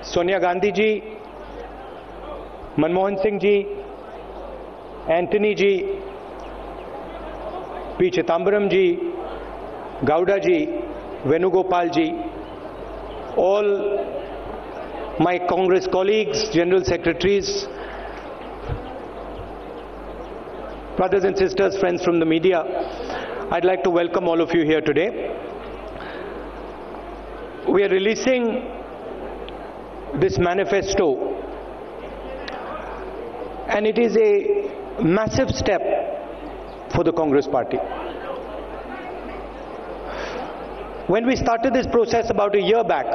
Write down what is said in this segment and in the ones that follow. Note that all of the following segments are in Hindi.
Sonia Gandhi ji, Manmohan Singh ji, Antony ji, P Chidambaram ji, Gowda ji, Venugopal ji, all my Congress colleagues, general secretaries, brothers and sisters, friends from the media, I'd like to welcome all of you here today. We are releasing this manifesto, and it is a massive step for the Congress party. When we started this process about a year back,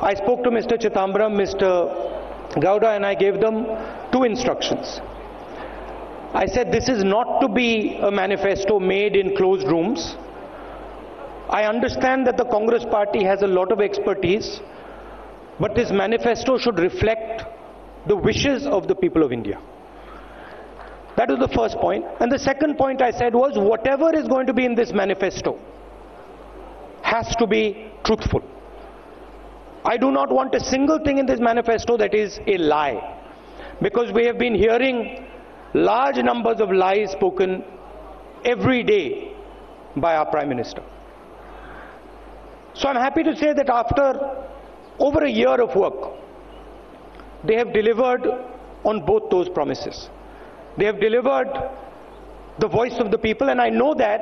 I spoke to Mr. Chidambaram, Mr. Gowda, and I gave them two instructions. I said this is not to be a manifesto made in closed rooms. I understand that the Congress party has a lot of expertise, but this manifesto should reflect the wishes of the people of India. That was the first point. And the second point I said was whatever is going to be in this manifesto has to be truthful. I do not want a single thing in this manifesto that is a lie, because we have been hearing large numbers of lies spoken every day by our Prime Minister. So I'm happy to say that after over a year of work, they have delivered on both those promises. They have delivered the voice of the people, and I know that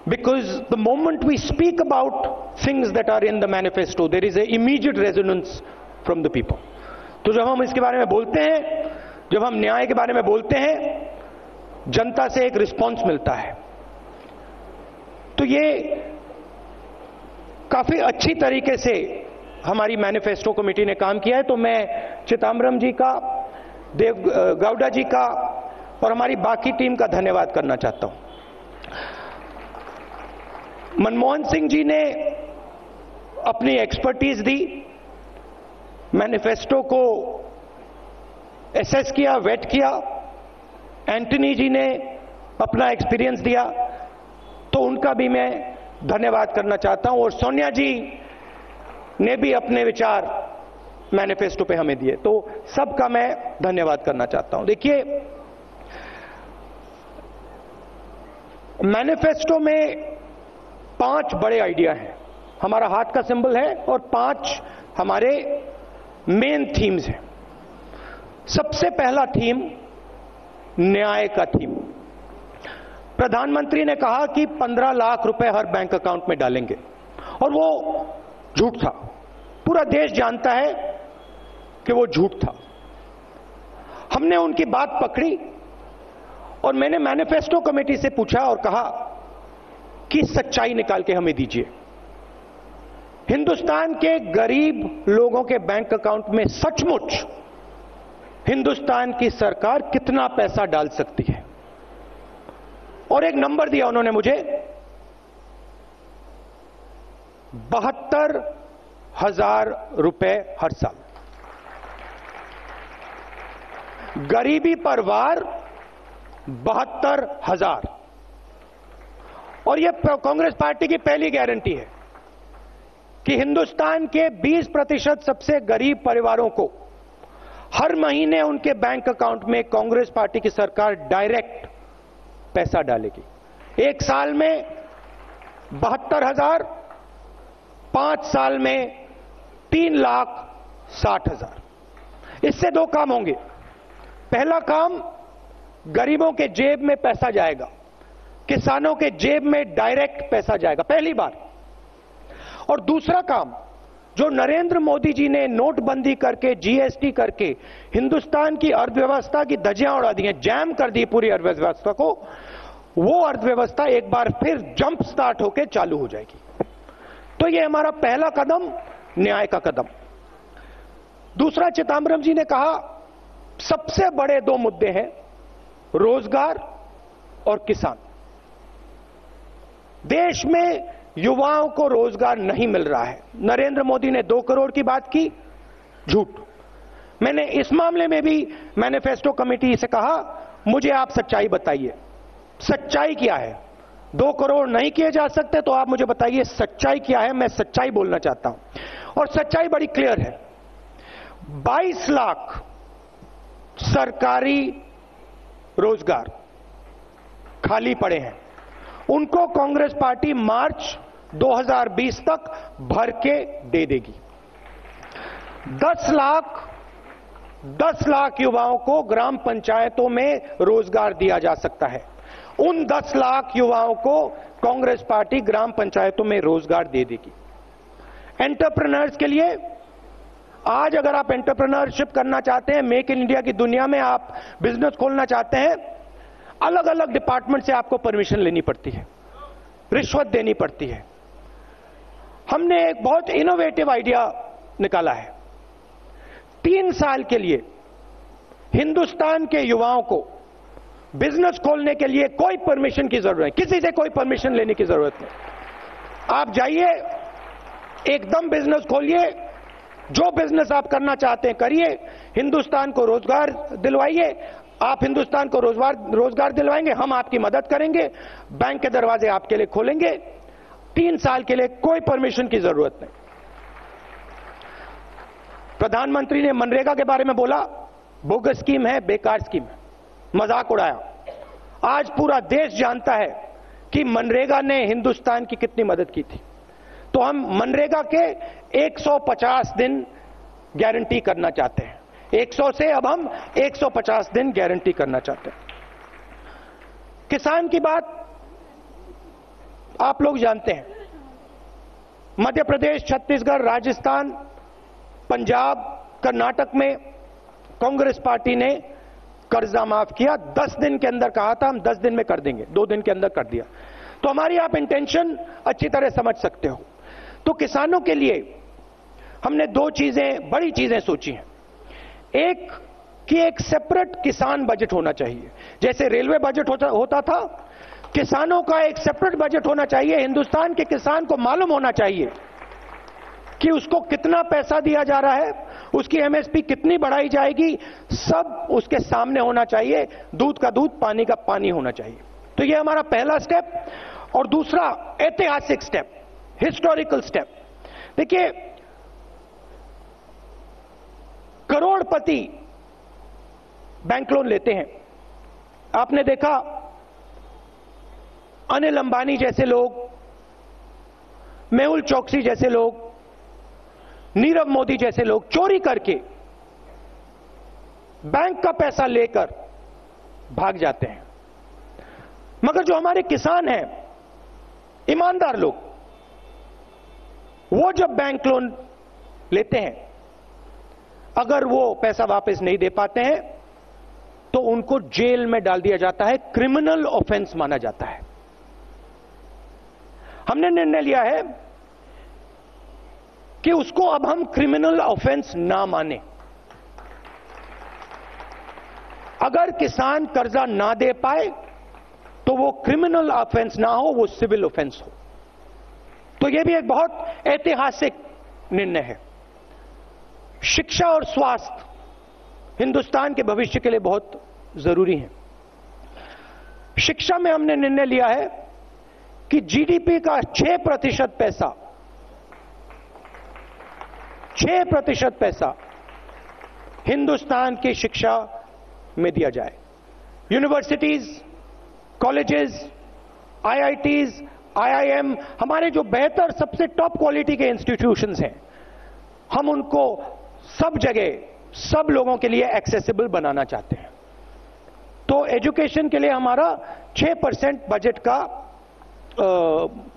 because the moment we speak about things that are in the manifesto, there is an immediate resonance from the people. तो जब हम इसके बारे में बोलते हैं, जब हम न्याय के बारे में बोलते हैं, जनता से एक रिस्पॉन्स मिलता है. तो ये काफी अच्छी तरीके से हमारी मैनिफेस्टो कमेटी ने काम किया है. तो मैं चिदम्बरम जी का, गाउडा जी का और हमारी बाकी टीम का धन्यवाद करना चाहता हूं. मनमोहन सिंह जी ने अपनी एक्सपर्टीज दी, मैनिफेस्टो को एसेस किया, वेट किया. एंटनी जी ने अपना एक्सपीरियंस दिया, तो उनका भी मैं धन्यवाद करना चाहता हूं. और सोनिया जी ने भी अपने विचार मैनिफेस्टो पे हमें दिए, तो सबका मैं धन्यवाद करना चाहता हूं. देखिए, मैनिफेस्टो में 5 बड़े आइडिया हैं. हमारा हाथ का सिंबल है और 5 हमारे मेन थीम्स हैं. सबसे पहला थीम न्याय का थीम. प्रधानमंत्री ने कहा कि 15 लाख रुपए हर बैंक अकाउंट में डालेंगे, और वो झूठ था. पूरा देश जानता है कि वो झूठ था. हमने उनकी बात पकड़ी और मैंने मैनिफेस्टो कमेटी से पूछा और कहा कि सच्चाई निकाल के हमें दीजिए. हिंदुस्तान के गरीब लोगों के बैंक अकाउंट में सचमुच हिंदुस्तान की सरकार कितना पैसा डाल सकती है. और एक नंबर दिया उन्होंने मुझे, 72,000 रुपए हर साल. गरीबी पर वार 72,000. और यह कांग्रेस पार्टी की पहली गारंटी है कि हिंदुस्तान के 20% सबसे गरीब परिवारों को हर महीने उनके बैंक अकाउंट में कांग्रेस पार्टी की सरकार डायरेक्ट पैसा डालेगी. एक साल में 72,000, 5 साल में 3,60,000. इससे 2 काम होंगे. पहला काम, गरीबों के जेब में पैसा जाएगा, किसानों के जेब में डायरेक्ट पैसा जाएगा, पहली बार. और दूसरा काम, जो नरेंद्र मोदी जी ने नोटबंदी करके, जीएसटी करके हिंदुस्तान की अर्थव्यवस्था की धज्जियां उड़ा दी हैं, जैम कर दी पूरी अर्थव्यवस्था को, वो अर्थव्यवस्था एक बार फिर जंप स्टार्ट होकर चालू हो जाएगी. तो ये हमारा पहला कदम, न्याय का कदम. दूसरा, चिदम्बरम जी ने कहा सबसे बड़े 2 मुद्दे हैं, रोजगार और किसान. देश में युवाओं को रोजगार नहीं मिल रहा है. नरेंद्र मोदी ने 2 करोड़ की बात की, झूठ. मैंने इस मामले में भी मैनिफेस्टो कमेटी से कहा मुझे आप सच्चाई बताइए. सच्चाई क्या है? 2 करोड़ नहीं किए जा सकते तो आप मुझे बताइए सच्चाई क्या है? मैं सच्चाई बोलना चाहता हूं और सच्चाई बड़ी क्लियर है। 22 लाख सरकारी रोजगार खाली पड़े हैं, उनको कांग्रेस पार्टी मार्च 2020 तक भर के दे देगी। 10 लाख युवाओं को ग्राम पंचायतों में रोजगार दिया जा सकता है। उन 10 लाख युवाओं को कांग्रेस पार्टी ग्राम पंचायतों में रोजगार दे देगी। एंटरप्रेन्योर्स के लिए आज अगर आप एंटरप्रेन्योरशिप करना चाहते हैं, मेक इन इंडिया की दुनिया में आप बिजनेस खोलना चाहते हैं, अलग अलग डिपार्टमेंट से आपको परमिशन लेनी पड़ती है, रिश्वत देनी पड़ती है। हमने एक बहुत इनोवेटिव आइडिया निकाला है। 3 साल के लिए हिंदुस्तान के युवाओं को बिजनेस खोलने के लिए कोई परमिशन की जरूरत नहीं, किसी से कोई परमिशन लेने की जरूरत नहीं। आप जाइए, एकदम बिजनेस खोलिए, जो बिजनेस आप करना चाहते हैं करिए, हिंदुस्तान को रोजगार दिलवाइए। आप हिंदुस्तान को रोजगार दिलवाएंगे, हम आपकी मदद करेंगे, बैंक के दरवाजे आपके लिए खोलेंगे। 3 साल के लिए कोई परमिशन की जरूरत नहीं। प्रधानमंत्री ने मनरेगा के बारे में बोला, बोगस स्कीम है, बेकार स्कीम है, मजाक उड़ाया। आज पूरा देश जानता है कि मनरेगा ने हिंदुस्तान की कितनी मदद की थी। तो हम मनरेगा के 150 दिन गारंटी करना चाहते हैं। 100 से अब हम 150 दिन गारंटी करना चाहते हैं। किसान की बात आप लोग जानते हैं। मध्य प्रदेश, छत्तीसगढ़, राजस्थान, पंजाब, कर्नाटक में कांग्रेस पार्टी ने कर्जा माफ किया। 10 दिन के अंदर कहा था, हम 10 दिन में कर देंगे, 2 दिन के अंदर कर दिया। तो हमारी आप इंटेंशन अच्छी तरह समझ सकते हो। तो किसानों के लिए हमने 2 चीजें, बड़ी चीजें सोची हैं। एक कि एक सेपरेट किसान बजट होना चाहिए, जैसे रेलवे बजट होता था, किसानों का एक सेपरेट बजट होना चाहिए। हिंदुस्तान के किसान को मालूम होना चाहिए कि उसको कितना पैसा दिया जा रहा है, उसकी एमएसपी कितनी बढ़ाई जाएगी, सब उसके सामने होना चाहिए। दूध का दूध, पानी का पानी होना चाहिए। तो यह हमारा पहला स्टेप। और दूसरा ऐतिहासिक स्टेप, हिस्टोरिकल स्टेप। देखिए, करोड़पति बैंक लोन लेते हैं। आपने देखा अनिल अंबानी जैसे लोग, मेहुल चोकसी जैसे लोग, नीरव मोदी जैसे लोग चोरी करके बैंक का पैसा लेकर भाग जाते हैं। मगर जो हमारे किसान हैं, ईमानदार लोग, वो जब बैंक लोन लेते हैं, अगर वो पैसा वापस नहीं दे पाते हैं तो उनको जेल में डाल दिया जाता है, क्रिमिनल ऑफेंस माना जाता है। हमने निर्णय लिया है कि उसको अब हम क्रिमिनल ऑफेंस ना माने। अगर किसान कर्जा ना दे पाए तो वो क्रिमिनल ऑफेंस ना हो, वो सिविल ऑफेंस हो। तो यह भी एक बहुत ऐतिहासिक निर्णय है। शिक्षा और स्वास्थ्य हिंदुस्तान के भविष्य के लिए बहुत जरूरी है। शिक्षा में हमने निर्णय लिया है कि जीडीपी का 6% पैसा, 6% पैसा हिंदुस्तान की शिक्षा में दिया जाए। यूनिवर्सिटीज, कॉलेजेस, आईआईटीज, आईआईएम, हमारे जो बेहतर सबसे टॉप क्वालिटी के इंस्टीट्यूशंस हैं, हम उनको सब जगह, सब लोगों के लिए एक्सेसिबल बनाना चाहते हैं। तो एजुकेशन के लिए हमारा 6% बजट का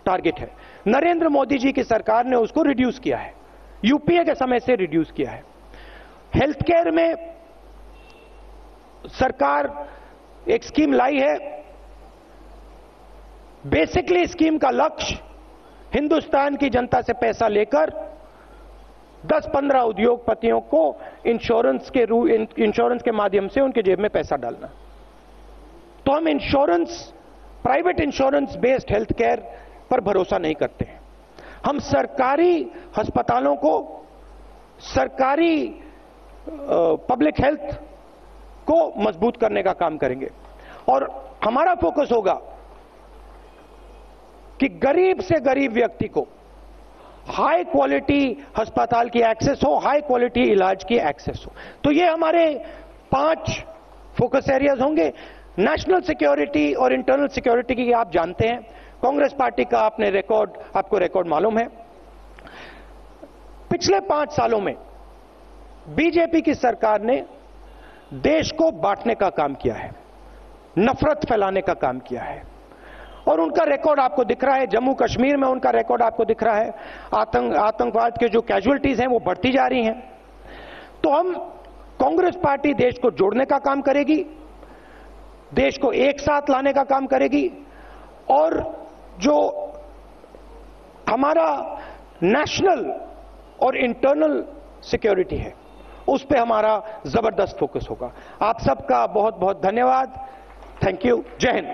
टारगेट है। नरेंद्र मोदी जी की सरकार ने उसको रिड्यूस किया है, यूपीए के समय से रिड्यूस किया है। हेल्थ केयर में सरकार एक स्कीम लाई है। बेसिकली स्कीम का लक्ष्य हिंदुस्तान की जनता से पैसा लेकर 10-15 उद्योगपतियों को इंश्योरेंस के माध्यम से उनके जेब में पैसा डालना। तो हम insurance, private insurance based health care पर भरोसा नहीं करते हैं। हम सरकारी अस्पतालों को, सरकारी पब्लिक हेल्थ को मजबूत करने का काम करेंगे। और हमारा फोकस होगा कि गरीब से गरीब व्यक्ति को हाई क्वालिटी अस्पताल की एक्सेस हो, हाई क्वालिटी इलाज की एक्सेस हो। तो ये हमारे 5 फोकस एरियाज होंगे। नेशनल सिक्योरिटी और इंटरनल सिक्योरिटी की आप जानते हैं, कांग्रेस पार्टी का आपको रिकॉर्ड मालूम है। पिछले 5 सालों में बीजेपी की सरकार ने देश को बांटने का काम किया है, नफरत फैलाने का काम किया है, और उनका रिकॉर्ड आपको दिख रहा है। जम्मू कश्मीर में उनका रिकॉर्ड आपको दिख रहा है। आतंकवाद के जो कैजुअलिटीज हैं वो बढ़ती जा रही हैं। तो हम कांग्रेस पार्टी देश को जोड़ने का काम करेगी, देश को एक साथ लाने का काम करेगी, और जो हमारा नेशनल और इंटरनल सिक्योरिटी है उस पे हमारा जबरदस्त फोकस होगा। आप सबका बहुत बहुत धन्यवाद। Thank you. जय हिंद।